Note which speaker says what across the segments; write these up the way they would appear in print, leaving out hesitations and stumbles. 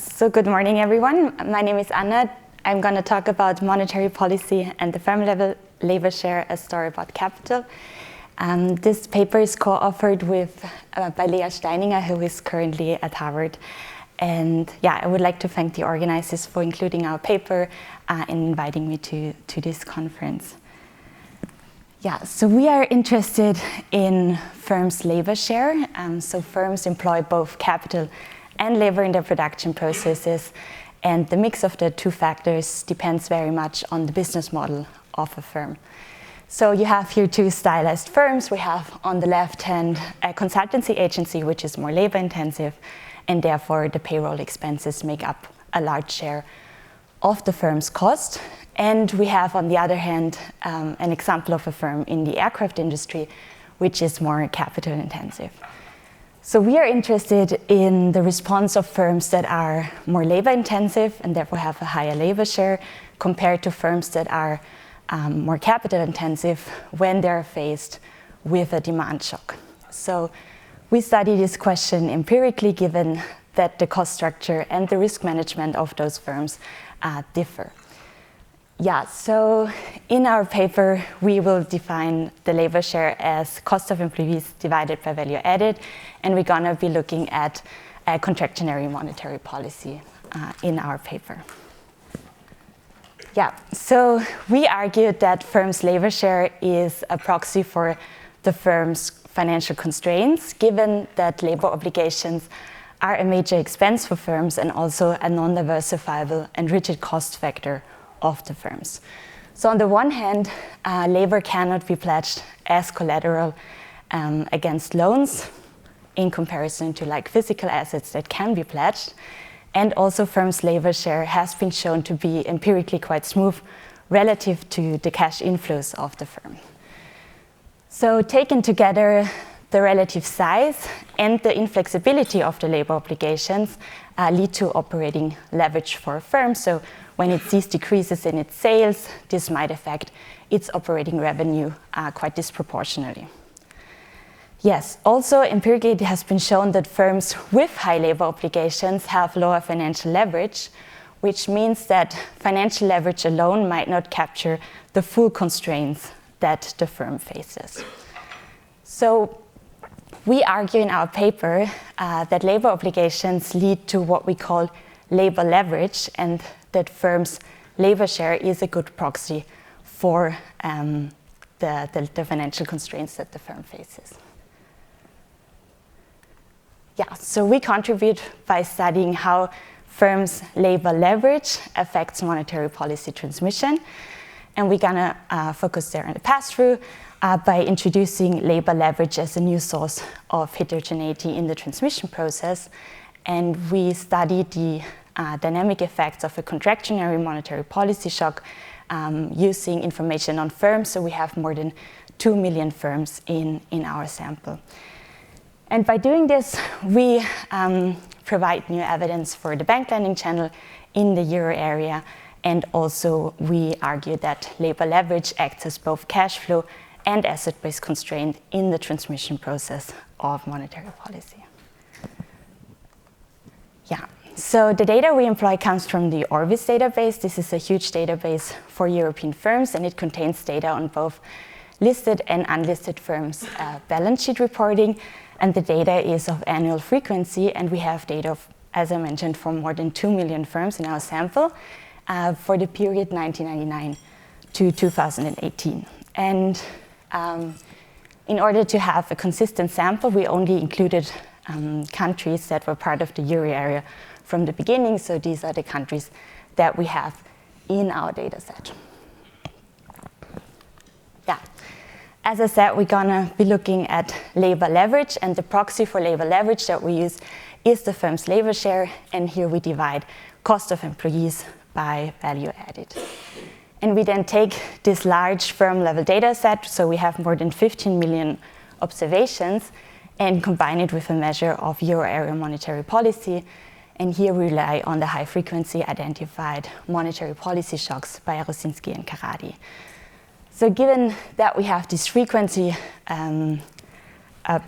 Speaker 1: So good morning, everyone. My name is Anna. I'm going to talk about monetary policy and the firm-level labor share, a story about capital. This paper is co-authored by Lea Steininger, who is currently at Harvard. And I would like to thank the organizers for including our paper and inviting me to this conference. So we are interested in firms' labor share. So firms employ both capital and labor in their production processes, and the mix of the two factors depends very much on the business model of a firm. So you have here two stylized firms. We have on the left hand a consultancy agency, which is more labor intensive, and therefore the payroll expenses make up a large share of the firm's cost. And we have on the other hand an example of a firm in the aircraft industry, which is more capital intensive. So we are interested in the response of firms that are more labor intensive and therefore have a higher labor share compared to firms that are more capital intensive when they're faced with a demand shock. So we study this question empirically, given that the cost structure and the risk management of those firms differ. So in our paper, we will define the labor share as cost of employees divided by value added, and we're going to be looking at a contractionary monetary policy in our paper. So we argued that firms' labor share is a proxy for the firm's financial constraints, given that labor obligations are a major expense for firms and also a non-diversifiable and rigid cost factor of the firms. So on the one hand, labor cannot be pledged as collateral against loans in comparison to physical assets that can be pledged. And also firms' labor share has been shown to be empirically quite smooth relative to the cash inflows of the firm. So taken together, the relative size and the inflexibility of the labor obligations lead to operating leverage for a firm. So when it sees decreases in its sales, this might affect its operating revenue quite disproportionately. Also empirically it has been shown that firms with high labor obligations have lower financial leverage, which means that financial leverage alone might not capture the full constraints that the firm faces. So we argue in our paper that labor obligations lead to what we call labor leverage, and that firms' labor share is a good proxy for the financial constraints that the firm faces. So we contribute by studying how firms' labor leverage affects monetary policy transmission, and we're gonna focus there on the pass-through by introducing labor leverage as a new source of heterogeneity in the transmission process. And we study the dynamic effects of a contractionary monetary policy shock using information on firms. So we have more than 2 million firms in our sample. And by doing this, we provide new evidence for the bank lending channel in the euro area. And also we argue that labor leverage acts as both cash flow and asset-based constraint in the transmission process of monetary policy. So the data we employ comes from the Orbis database. This is a huge database for European firms, and it contains data on both listed and unlisted firms' balance sheet reporting. And the data is of annual frequency, and we have data, as I mentioned, for more than 2 million firms in our sample for the period 1999 to 2018. And in order to have a consistent sample, we only included countries that were part of the euro area from the beginning. So these are the countries that we have in our data set. As I said, we're gonna be looking at labor leverage, and the proxy for labor leverage that we use is the firm's labor share, and here we divide cost of employees by value added. And we then take this large firm-level data set, so we have more than 15 million observations, and combine it with a measure of euro area monetary policy. And here we rely on the high-frequency identified monetary policy shocks by Rosinski and Karady. So given that we have this frequency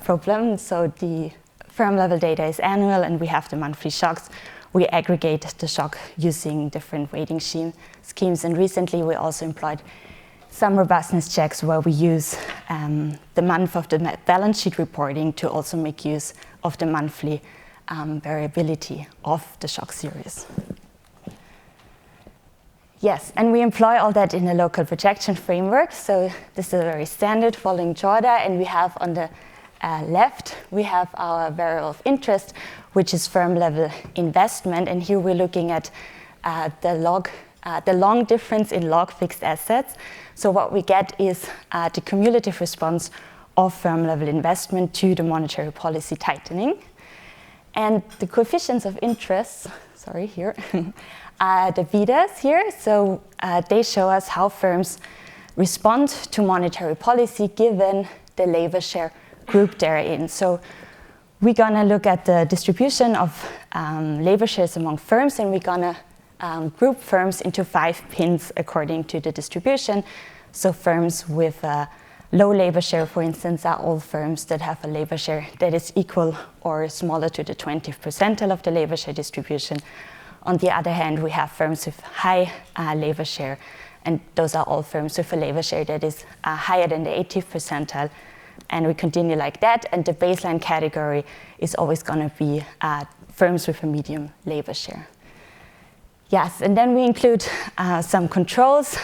Speaker 1: problem, so the firm-level data is annual and we have the monthly shocks, we aggregate the shock using different weighting schemes. And recently we also employed some robustness checks where we use the month of the balance sheet reporting to also make use of the monthly variability of the shock series. Yes, and we employ all that in a local projection framework. So this is a very standard following Jordan, and we have on the left, we have our variable of interest, which is firm level investment. And here we're looking at the long difference in log fixed assets. So what we get is the cumulative response of firm level investment to the monetary policy tightening. And the coefficients of interest, sorry, here, are the betas here. So they show us how firms respond to monetary policy given the labor share group they're in. So we're gonna look at the distribution of labor shares among firms, and we're gonna group firms into 5 pins according to the distribution. So firms with a low labor share, for instance, are all firms that have a labor share that is equal or smaller to the 20th percentile of the labor share distribution. On the other hand, we have firms with high labor share, and those are all firms with a labor share that is higher than the 80th percentile. And we continue like that, and the baseline category is always going to be firms with a medium labor share. Yes, and then we include some controls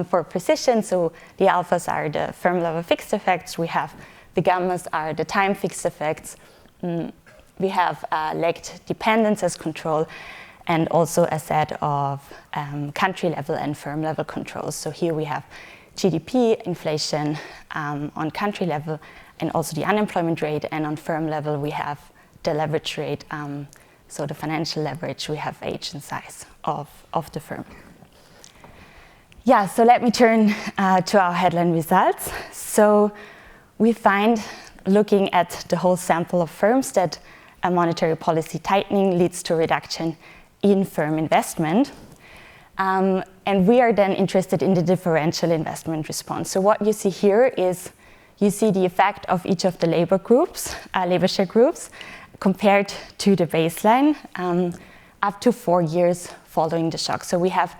Speaker 1: for precision. So the alphas are the firm level fixed effects. We have the gammas are the time fixed effects. We have lagged dependence as control, and also a set of country level and firm level controls. So here we have GDP, inflation on country level, and also the unemployment rate. And on firm level, we have the leverage rate, so the financial leverage, we have age and size of the firm. Yeah, so let me turn to our headline results. So we find, looking at the whole sample of firms, that a monetary policy tightening leads to a reduction in firm investment. And we are then interested in the differential investment response. So what you see here is you see the effect of each of the labor share groups, compared to the baseline up to 4 years following the shock. So we have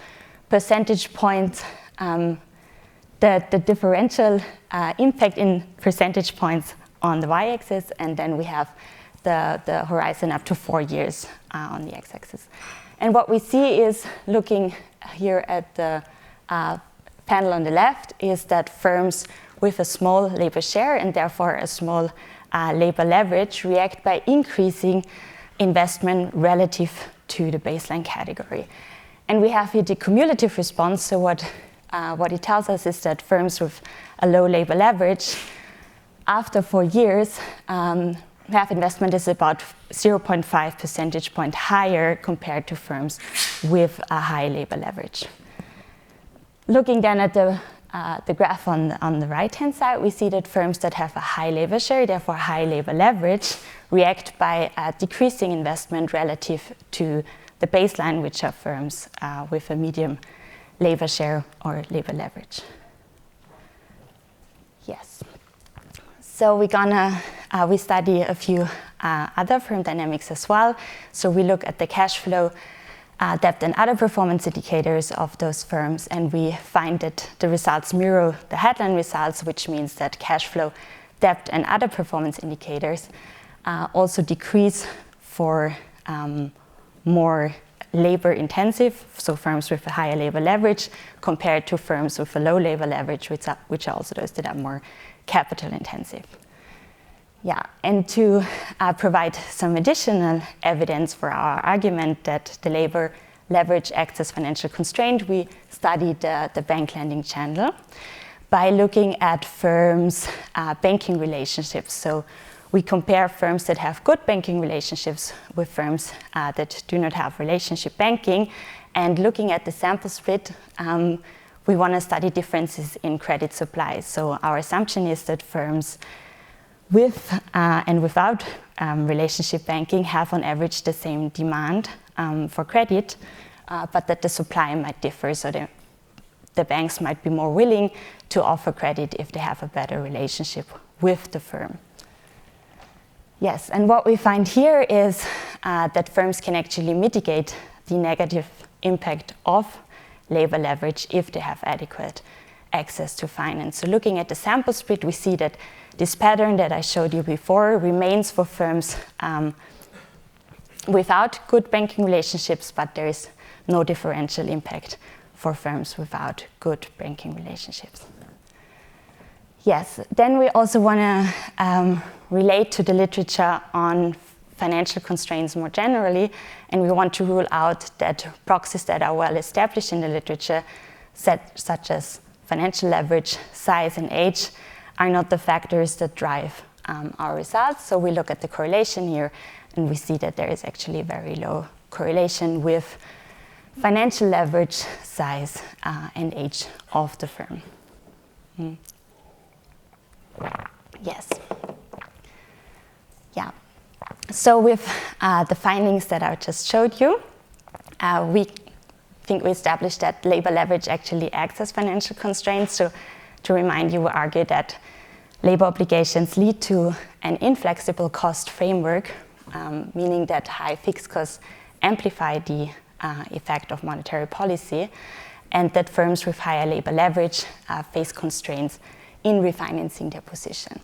Speaker 1: percentage points, the differential impact in percentage points on the y-axis, and then we have the horizon up to 4 years on the x-axis. And what we see is, looking here at the panel on the left, is that firms with a small labor share and therefore a small labor leverage react by increasing investment relative to the baseline category. And we have here the cumulative response. So what it tells us is that firms with a low labor leverage, after 4 years, have investment is about 0.5 percentage point higher compared to firms with a high labor leverage. Looking then at the graph on the right-hand side, we see that firms that have a high labor share, therefore high labor leverage, react by decreasing investment relative to the baseline, which are firms with a medium labor share or labor leverage. Yes. So we study a few other firm dynamics as well. So we look at the cash flow, debt, and other performance indicators of those firms, and we find that the results mirror the headline results, which means that cash flow, debt, and other performance indicators also decrease for more labor intensive, so firms with a higher labor leverage, compared to firms with a low labor leverage, which are also those that are more capital intensive. Yeah, and to provide some additional evidence for our argument that the labor leverage acts as financial constraint, we studied the bank lending channel by looking at firms' banking relationships. So we compare firms that have good banking relationships with firms that do not have relationship banking. And looking at the sample split, we want to study differences in credit supply. So our assumption is that firms with and without relationship banking have on average the same demand for credit, but that the supply might differ. So the banks might be more willing to offer credit if they have a better relationship with the firm. Yes, and what we find here is that firms can actually mitigate the negative impact of labor leverage if they have adequate access to finance. So looking at the sample split, we see that this pattern that I showed you before remains for firms without good banking relationships, but there is no differential impact for firms without good banking relationships. Yes, then we also want to relate to the literature on financial constraints more generally, and we want to rule out that proxies that are well established in the literature, such as financial leverage, size, and age, are not the factors that drive our results. So we look at the correlation here, and we see that there is actually very low correlation with financial leverage, size, and age of the firm. Yes. Yeah. So with the findings that I just showed you, we think we established that labor leverage actually acts as financial constraints. So to remind you, we argue that labor obligations lead to an inflexible cost framework, meaning that high fixed costs amplify the effect of monetary policy, and that firms with higher labor leverage face constraints in refinancing their position.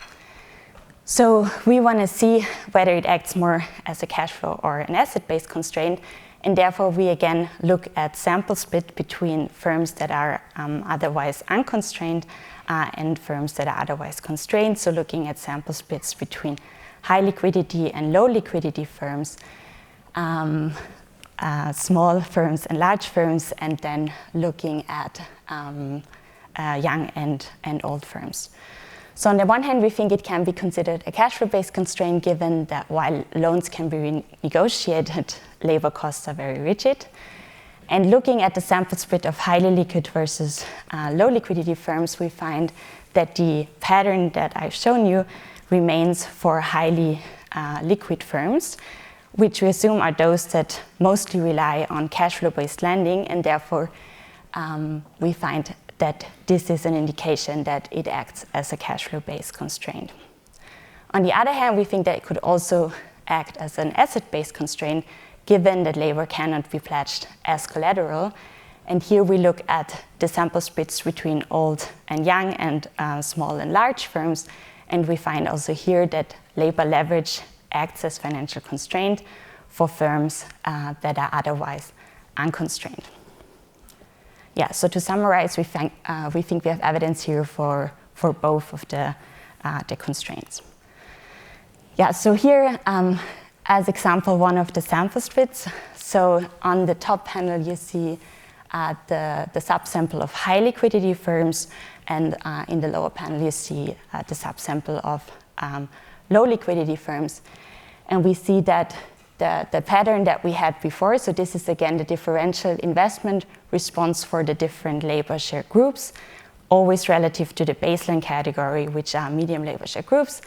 Speaker 1: So we want to see whether it acts more as a cash flow or an asset-based constraint, and therefore we again look at sample split between firms that are otherwise unconstrained and firms that are otherwise constrained. So looking at sample splits between high liquidity and low liquidity firms, small firms and large firms, and then looking at young and old firms. So on the one hand, we think it can be considered a cash flow-based constraint, given that while loans can be renegotiated, labor costs are very rigid. And looking at the sample split of highly liquid versus low liquidity firms, we find that the pattern that I've shown you remains for highly liquid firms, which we assume are those that mostly rely on cash flow-based lending, and therefore we find that this is an indication that it acts as a cash flow-based constraint. On the other hand, we think that it could also act as an asset-based constraint, given that labor cannot be pledged as collateral. And here we look at the sample splits between old and young and small and large firms, and we find also here that labor leverage acts as financial constraint for firms that are otherwise unconstrained. Yeah, so to summarize, we think we have evidence here for both of the constraints. Yeah, so here, as example, one of the sample splits. So on the top panel, you see the subsample of high liquidity firms, and in the lower panel, you see the subsample of low liquidity firms. And we see that the pattern that we had before, so this is again the differential investment response for the different labor share groups, always relative to the baseline category, which are medium labor share groups,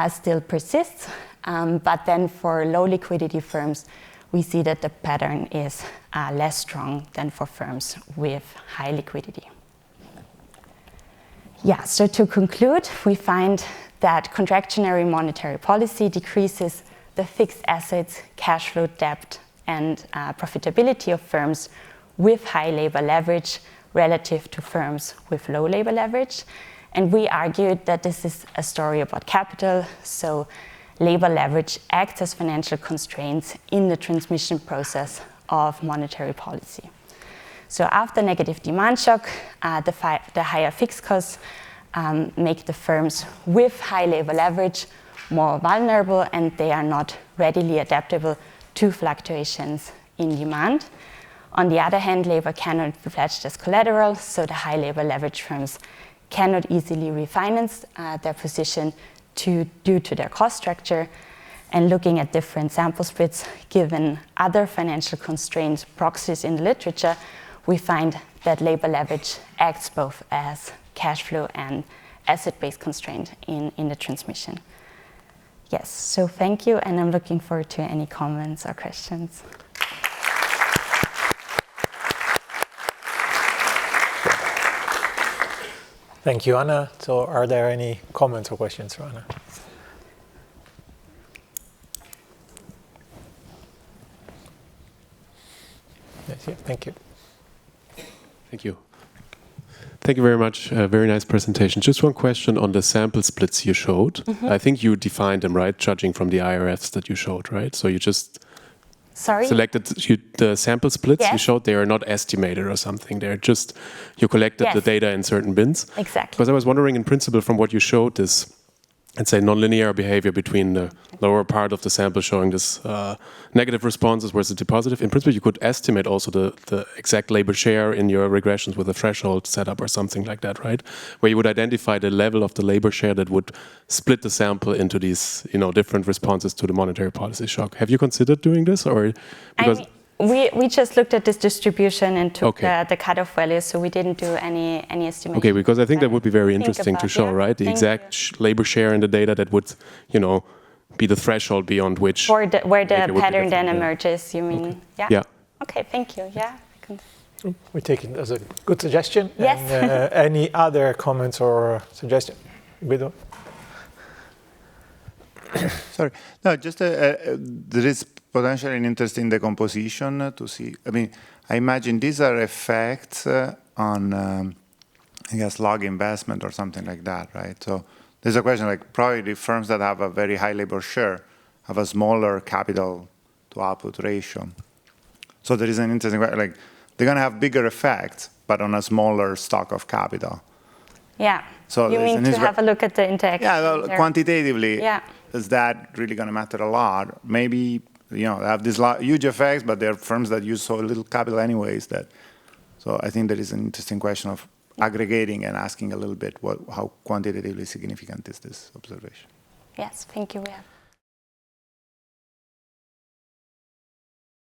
Speaker 1: still persists. But then for low liquidity firms, we see that the pattern is less strong than for firms with high liquidity. Yeah, so to conclude, we find that contractionary monetary policy decreases the fixed assets, cash flow, debt, and profitability of firms with high labor leverage relative to firms with low labor leverage. And we argued that this is a story about capital, so labor leverage acts as financial constraints in the transmission process of monetary policy. So after negative demand shock, the higher fixed costs make the firms with high labor leverage more vulnerable, and they are not readily adaptable to fluctuations in demand. On the other hand, labor cannot be pledged as collateral, so the high labor leverage firms cannot easily refinance their position due to their cost structure. And looking at different sample splits, given other financial constraints proxies in the literature, we find that labor leverage acts both as cash flow and asset-based constraint in the transmission. Yes, so thank you, and I'm looking forward to any comments or questions.
Speaker 2: Thank you, Anna. So are there any comments or questions for Anna? Yeah, thank you.
Speaker 3: Thank you. Thank you very much. Very nice presentation. Just one question on the sample splits you showed. I think you defined them, right? Judging from the IRFs that you showed, right? So you just selected the sample splits you showed. They are not estimated or something. They're just, you collected the data in certain bins.
Speaker 1: Exactly.
Speaker 3: Because I was wondering, in principle, from what you showed, this, let's say, nonlinear behavior between the lower part of the sample showing this negative responses versus the positive. In principle, you could estimate also the exact labor share in your regressions with a threshold setup or something like that, right? Where you would identify the level of the labor share that would split the sample into these, different responses to the monetary policy shock. Have you considered doing this, or because?
Speaker 1: We just looked at this distribution and took the cutoff values, so we didn't do any estimation.
Speaker 3: Okay, because I think that would be very interesting to show, right? The exact labor share in the data that would, be the threshold beyond which...
Speaker 1: where the pattern then emerges, you mean?
Speaker 3: Okay. Yeah.
Speaker 1: Okay, thank you. Yeah.
Speaker 2: We take it as a good suggestion.
Speaker 1: Yes.
Speaker 2: And, any other comments or suggestions? Guido?
Speaker 4: Sorry. No, just there is potentially an interesting decomposition to see. I mean, I imagine these are effects on, I guess, log investment or something like that, right? So there's a question like probably the firms that have a very high labor share have a smaller capital to output ratio. So there is an interesting, like they're going to have bigger effects, but on a smaller stock of capital.
Speaker 1: Yeah. So you mean to have a look at the interaction?
Speaker 4: Yeah, well, quantitatively, is that really going to matter a lot? Maybe, they have these huge effects, but there are firms that use so little capital anyways that, so I think there is an interesting question of aggregating and asking a little bit how quantitatively significant is this observation.
Speaker 1: Yes, thank you. We have